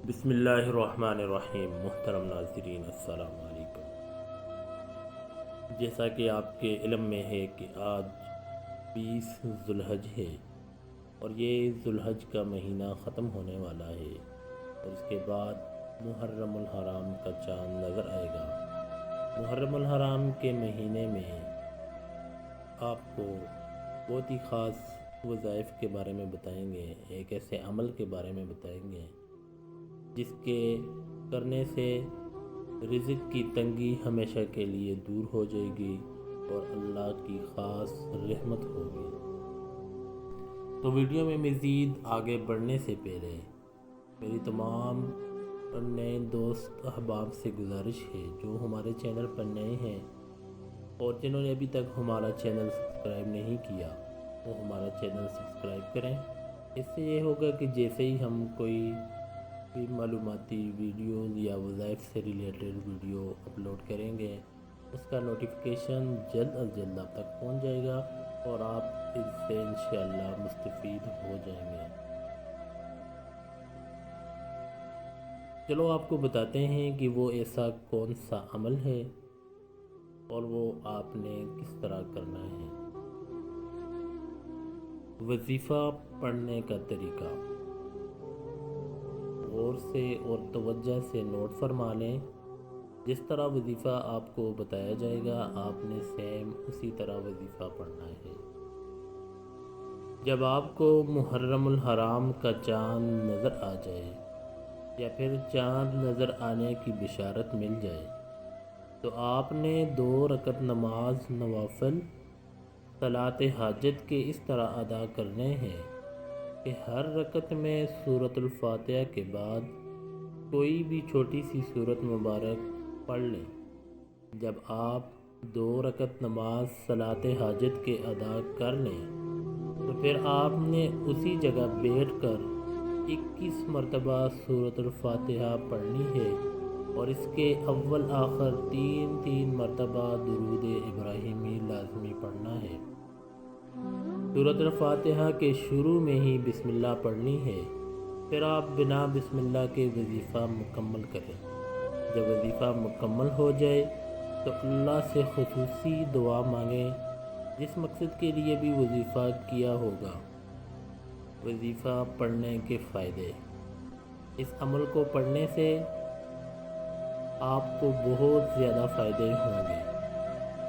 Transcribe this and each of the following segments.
بسم اللہ الرحمن الرحیم۔ محترم ناظرین السلام علیکم۔ جیسا کہ آپ کے علم میں ہے کہ آج 20 ذو الحج ہے اور یہ ذو الحج کا مہینہ ختم ہونے والا ہے اور اس کے بعد محرم الحرام کا چاند نظر آئے گا۔ محرم الحرام کے مہینے میں آپ کو بہت ہی خاص وظائف کے بارے میں بتائیں گے، ایک ایسے عمل کے بارے میں بتائیں گے جس کے کرنے سے رزق کی تنگی ہمیشہ کے لیے دور ہو جائے گی اور اللہ کی خاص رحمت ہوگی۔ تو ویڈیو میں مزید آگے بڑھنے سے پہلے میری تمام نئے دوست احباب سے گزارش ہے جو ہمارے چینل پر نئے ہیں اور جنہوں نے ابھی تک ہمارا چینل سبسکرائب نہیں کیا وہ ہمارا چینل سبسکرائب کریں۔ اس سے یہ ہوگا کہ جیسے ہی ہم کوئی بھی معلوماتی ویڈیوز یا وظائف سے ریلیٹڈ ویڈیو اپلوڈ کریں گے اس کا نوٹیفیکیشن جلد از جلد آپ تک پہنچ جائے گا اور آپ اس سے انشاءاللہ مستفید ہو جائیں گے۔ چلو آپ کو بتاتے ہیں کہ وہ ایسا کون سا عمل ہے اور وہ آپ نے کس طرح کرنا ہے۔ وظیفہ پڑھنے کا طریقہ غور سے اور توجہ سے نوٹ فرما لیں۔ جس طرح وظیفہ آپ کو بتایا جائے گا آپ نے سیم اسی طرح وظیفہ پڑھنا ہے۔ جب آپ کو محرم الحرام کا چاند نظر آ جائے یا پھر چاند نظر آنے کی بشارت مل جائے تو آپ نے 2 رکعت نماز نوافل صلاۃ حاجت کے اس طرح ادا کرنے ہیں کہ ہر رکعت میں سورۃ الفاتحہ کے بعد کوئی بھی چھوٹی سی سورت مبارک پڑھ لیں۔ جب آپ 2 رکعت نماز صلاۃ حاجت کے ادا کر لیں تو پھر آپ نے اسی جگہ بیٹھ کر 21 مرتبہ سورۃ الفاتحہ پڑھنی ہے اور اس کے اول آخر 3 مرتبہ درود ابراہیمی لازمی پڑھنا ہے۔ سورۃ الفاتحہ کے شروع میں ہی بسم اللہ پڑھنی ہے، پھر آپ بنا بسم اللہ کے وظیفہ مکمل کریں۔ جب وظیفہ مکمل ہو جائے تو اللہ سے خصوصی دعا مانگیں جس مقصد کے لیے بھی وظیفہ کیا ہوگا۔ وظیفہ پڑھنے کے فائدے۔ اس عمل کو پڑھنے سے آپ کو بہت زیادہ فائدے ہوں گے۔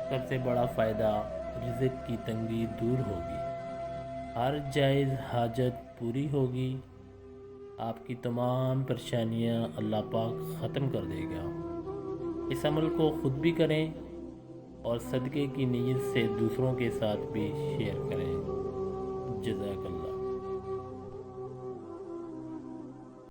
سب سے بڑا فائدہ رزق کی تنگی دور ہوگی، ہر جائز حاجت پوری ہوگی، آپ کی تمام پریشانیاں اللہ پاک ختم کر دے گا۔ اس عمل کو خود بھی کریں اور صدقے کی نیت سے دوسروں کے ساتھ بھی شیئر کریں۔ جزاک اللہ۔